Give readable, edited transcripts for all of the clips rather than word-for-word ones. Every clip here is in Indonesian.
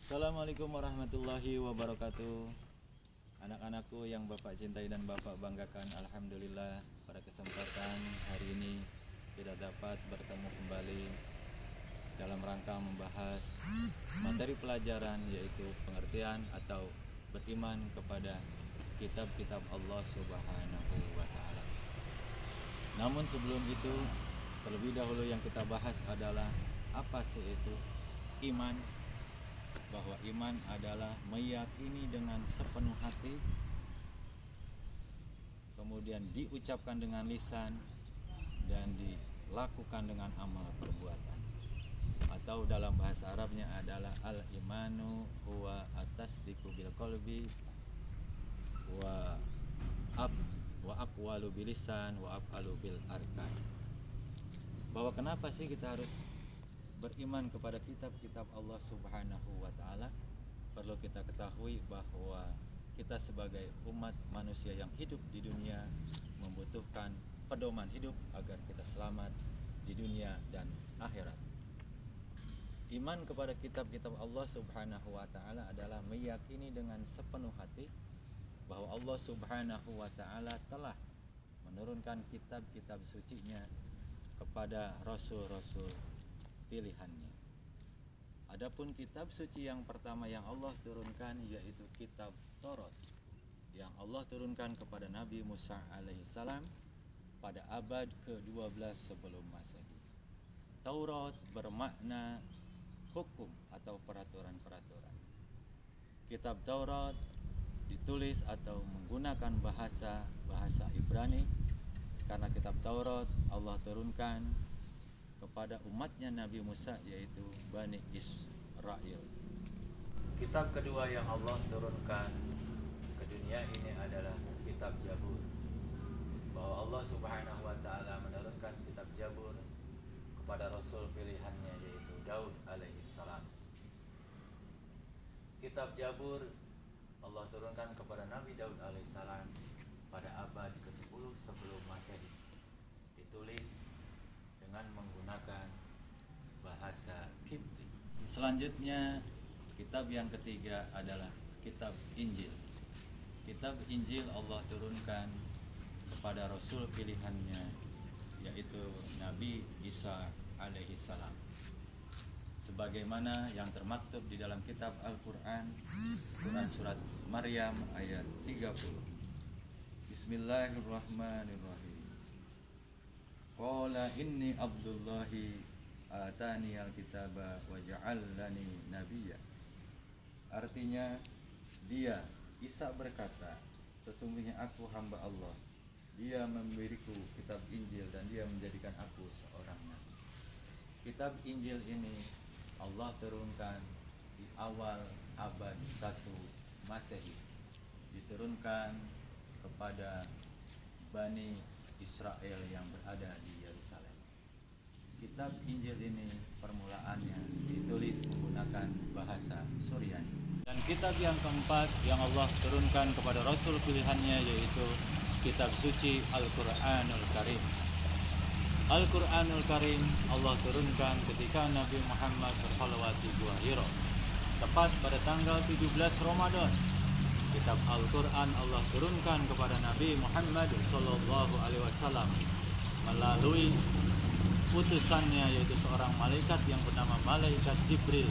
Assalamualaikum warahmatullahi wabarakatuh. Anak-anakku yang Bapak cintai dan Bapak banggakan, alhamdulillah pada kesempatan hari ini kita dapat bertemu kembali dalam rangka membahas materi pelajaran, yaitu pengertian atau beriman kepada kitab-kitab Allah Subhanahu wa taala. Namun sebelum itu, terlebih dahulu yang kita bahas adalah apa sih itu iman? Bahwa iman adalah meyakini dengan sepenuh hati, kemudian diucapkan dengan lisan dan dilakukan dengan amal perbuatan. Atau dalam bahasa Arabnya adalah al-imanu huwa at-tasdiqu bil qalbi wa aqwalu bil lisan wa af'alu bil arkan. Bahwa kenapa sih kita harus beriman kepada kitab-kitab Allah Subhanahu wa taala? Perlu kita ketahui bahwa kita sebagai umat manusia yang hidup di dunia membutuhkan pedoman hidup agar kita selamat di dunia dan akhirat. Iman kepada kitab-kitab Allah Subhanahu wa taala adalah meyakini dengan sepenuh hati bahwa Allah Subhanahu wa taala telah menurunkan kitab-kitab sucinya kepada rasul-rasul pilihannya. Adapun kitab suci yang pertama yang Allah turunkan yaitu kitab Taurat, yang Allah turunkan kepada Nabi Musa alaihissalam pada abad ke-12 sebelum Masehi. Taurat bermakna hukum atau peraturan-peraturan. Kitab Taurat ditulis atau menggunakan bahasa Ibrani, karena kitab Taurat Allah turunkan kepada umatnya Nabi Musa, yaitu Bani Israel. Kitab kedua yang Allah turunkan ke dunia ini adalah kitab Zabur. Bahwa Allah Subhanahu wa taala menurunkan kitab Zabur kepada rasul pilihannya, yaitu Daud alaihissalam. Kitab Zabur Allah turunkan kepada Nabi Daud alaihissalam pada abad ke-10 sebelum Masehi. Ditulis dengan menggunakan bahasa Kipti. Selanjutnya, kitab yang ketiga adalah kitab Injil. Kitab Injil Allah turunkan kepada rasul pilihannya, yaitu Nabi Isa alaihissalam, sebagaimana yang termaktub di dalam kitab Al-Quran, Quran surat Maryam ayat 30. Bismillahirrahmanirrahim. Qala inni abdullahi atani alkitaba wa ja'alani nabiyya. Artinya, dia, Isa berkata, sesungguhnya aku hamba Allah. Dia memberiku kitab Injil dan dia menjadikan aku seorang nabi. Kitab Injil ini Allah turunkan di awal abad 1 Masehi. Diturunkan kepada Bani Israel yang berada di Yerusalem. Kitab Injil ini permulaannya ditulis menggunakan bahasa Suryani. Dan kitab yang keempat yang Allah turunkan kepada rasul pilihannya yaitu kitab suci Al-Quranul Karim. Al-Quranul Karim Allah turunkan ketika Nabi Muhammad berkhalwat di Gua Hira, tepat pada tanggal 17 Ramadan. Kitab Al-Quran Allah turunkan kepada Nabi Muhammad SAW melalui utusannya, yaitu seorang malaikat yang bernama Malaikat Jibril.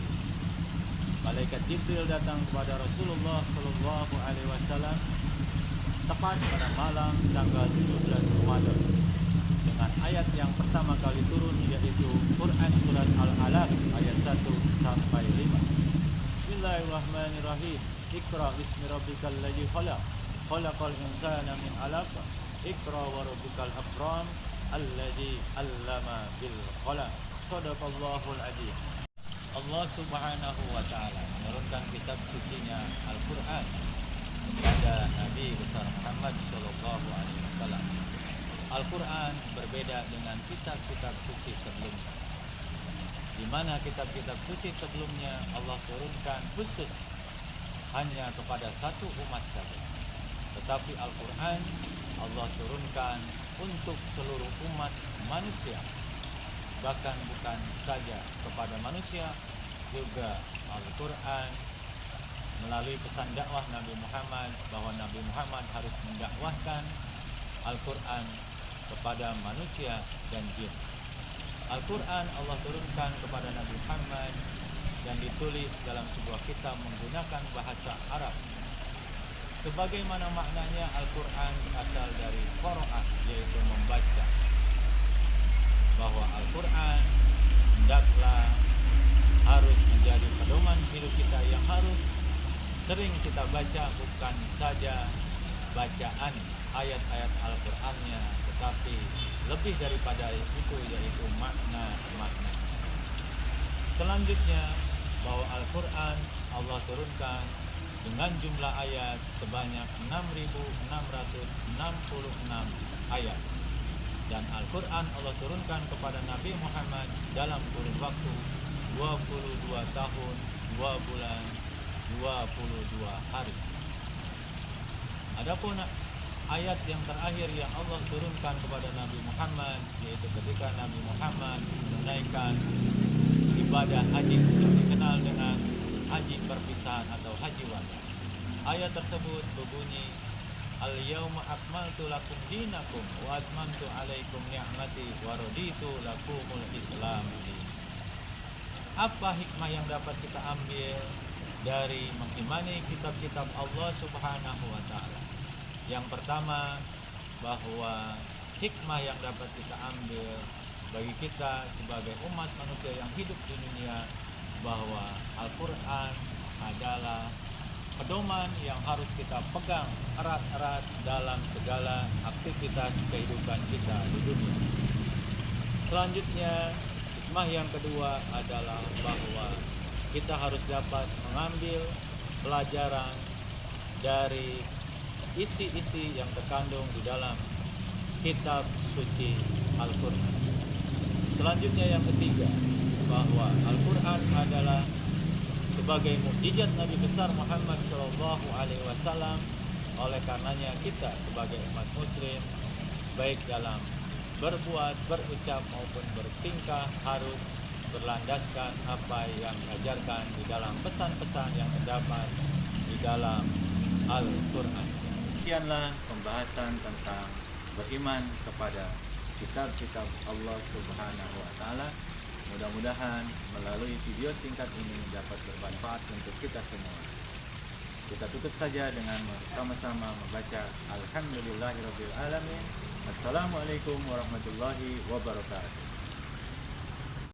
Malaikat Jibril datang kepada Rasulullah SAW tepat pada malam tanggal 17 Ramadan dengan ayat yang pertama kali turun, yaitu Quran surat Al-Alaq ayat 1 sampai 5. Bismillahirrahmanirrahim. Iqra bismi rabbikal ladzi khalaq. Khalaqal insana min 'alaq. Iqra wa rabbukal akram alladzi 'allama bil qalam. Shadaqallahul adzim. Allah Subhanahu wa taala menurunkan kitab sucinya Al-Qur'an kepada Nabi besar Muhammad sallallahu alaihi wasallam. Al-Qur'an berbeda dengan kitab-kitab suci sebelumnya, di mana kitab-kitab suci sebelumnya Allah turunkan khusus hanya kepada satu umat saja. Tetapi Al-Quran Allah turunkan untuk seluruh umat manusia, bahkan bukan saja kepada manusia, juga Al-Quran melalui pesan dakwah Nabi Muhammad, bahwa Nabi Muhammad harus mendakwahkan Al-Quran kepada manusia dan jin. Al-Quran Allah turunkan kepada Nabi Muhammad dan ditulis dalam sebuah kitab menggunakan bahasa Arab. Sebagaimana maknanya, Al-Quran berasal dari qira'ah, yaitu membaca. Bahwa Al-Quran hendaklah harus menjadi pedoman hidup kita yang harus sering kita baca, bukan saja bacaan ayat-ayat Al-Qurannya, tetapi lebih daripada itu, yaitu makna-makna. Selanjutnya, bahwa Al-Quran Allah turunkan dengan jumlah ayat sebanyak 6.666 ayat. Dan Al-Quran Allah turunkan kepada Nabi Muhammad dalam kurun waktu 22 tahun, 2 bulan, 22 hari. Adapun ayat yang terakhir yang Allah turunkan kepada Nabi Muhammad, yaitu ketika Nabi Muhammad menunaikan ibadah haji yang dikenal dengan haji perpisahan atau haji wada. Ayat tersebut berbunyi, Al-yawma akmaltu lakum dinakum wa atmamtu alaikum ni'mati wa raditu lakumul Islam. Apa hikmah yang dapat kita ambil dari mengimani kitab-kitab Allah Subhanahu wa taala? Yang pertama, bahwa hikmah yang dapat kita ambil bagi kita sebagai umat manusia yang hidup di dunia, bahwa Al-Quran adalah pedoman yang harus kita pegang erat-erat dalam segala aktivitas kehidupan kita di dunia. Selanjutnya, hikmah yang kedua adalah bahwa kita harus dapat mengambil pelajaran dari isi-isi yang terkandung di dalam kitab suci Al-Quran. Selanjutnya yang ketiga, bahwa Al-Quran adalah sebagai mukjizat Nabi besar Muhammad SAW. Oleh karenanya kita sebagai umat muslim, baik dalam berbuat, berucap maupun bertingkah, harus berlandaskan apa yang diajarkan di dalam pesan-pesan yang terdapat di dalam Al-Quran. Sekianlah pembahasan tentang beriman kepada kitab-kitab Allah Subhanahu wa taala. Mudah-mudahan melalui video singkat ini dapat bermanfaat untuk kita semua. Kita tutup saja dengan sama-sama membaca Alhamdulillahirabbil alamin. Assalamualaikum warahmatullahi wabarakatuh.